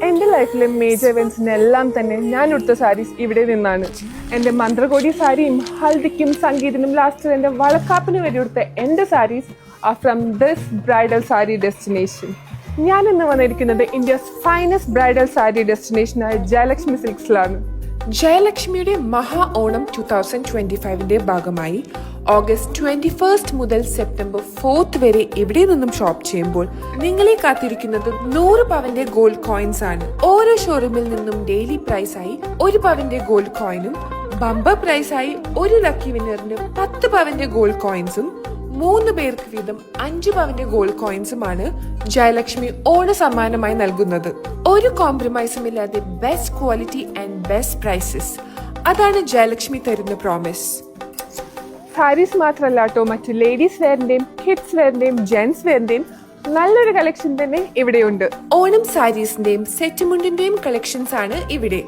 എൻ്റെ ലൈഫിലെ മേജർ ഇവൻസിനെല്ലാം തന്നെ ഞാൻ ഉടുത്ത സാരീസ് ഇവിടെ നിന്നാണ്. എൻ്റെ മന്ത്രകോടി സാരിയും ഹൽദിക്കും സംഗീതനും ലാസ്റ്റ് എൻ്റെ വളക്കാപ്പിന് വരെ ഉടുത്ത എൻ്റെ saris are from this bridal sari destination. ഞാൻ ഇന്ന് വന്നിരിക്കുന്നത് ഇന്ത്യസ് ഫൈനസ്റ്റ് ബ്രൈഡൽ സാരി ഡെസ്റ്റിനേഷനായ ജയലക്ഷ്മി സിൽക്സിലാണ്. ജയലക്ഷ്മിയുടെ മഹാ ഓണം 2025 ഭാഗമായി ഓഗസ്റ്റ് 21 മുതൽ സെപ്റ്റംബർ 4 വരെ ഇവിടെ നിന്നും ഷോപ്പ് ചെയ്യുമ്പോൾ നിങ്ങളെ കാത്തിരിക്കുന്നത് 100 പവന്റെ ഗോൾഡ് കോയിൻസ് ആണ്. ഓരോ ഷോറൂമിൽ നിന്നും ഡെയിലി പ്രൈസായി 1 പവന്റെ ഗോൾഡ് കോയിനും ബമ്പർ പ്രൈസായി 1 ലക്കി വിന്നറിന് 10 പവന്റെ ഗോൾഡ് കോയിൻസും 3 പേർക്ക് വീതം 5 പവന്റെ ഗോൾഡ് കോയിൻസുമാണ് ജയലക്ഷ്മി ഓണ സമ്മാനമായി നൽകുന്നത്. ഒരു കോംപ്രമൈസും ഇല്ലാതെ best quality and best prices, അതാണ് ജയലക്ഷ്മി തരുന്ന പ്രോമിസ്. സാരീസ് മാത്രമല്ല കേട്ടോ, മറ്റു ലേഡീസ് വെയറിന്റെയും കിഡ്സ് വെയറിന്റെയും ജെന്റ്സ് വെയറിന്റെയും നല്ലൊരു കളക്ഷൻ തന്നെ ഇവിടെയുണ്ട്. ഓണം സാരീസിന്റെയും സെറ്റ് മുണ്ടിന്റെയും കളക്ഷൻസ് ആണ് ഇവിടെ.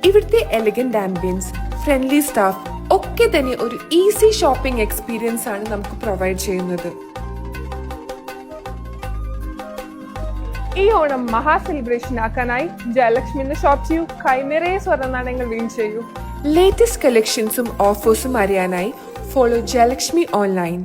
ഇവിടുത്തെ എലഗന്റ് ആംബിയൻസ്, ഫ്രണ്ട്ലി സ്റ്റാഫ് ഒക്കെ തന്നെ ഒരു ഈസി ഷോപ്പിംഗ് എക്സ്പീരിയൻസ് ആണ് നമുക്ക് പ്രൊവൈഡ് ചെയ്യുന്നത്. ഈ ഓണം മഹാ സെലിബ്രേഷൻ ആക്കാനായി ജയലക്ഷ്മിന്ന് ഷോപ്പ് ചെയ്യൂ. കൈനിറയെ സ്വർണ്ണ നാണയങ്ങൾ വിൻ ചെയ്യൂ. ലേറ്റസ്റ്റ് കളക്ഷൻസും ഓഫേഴ്സും അറിയാനായി ഫോളോ ജയലക്ഷ്മി ഓൺലൈൻ.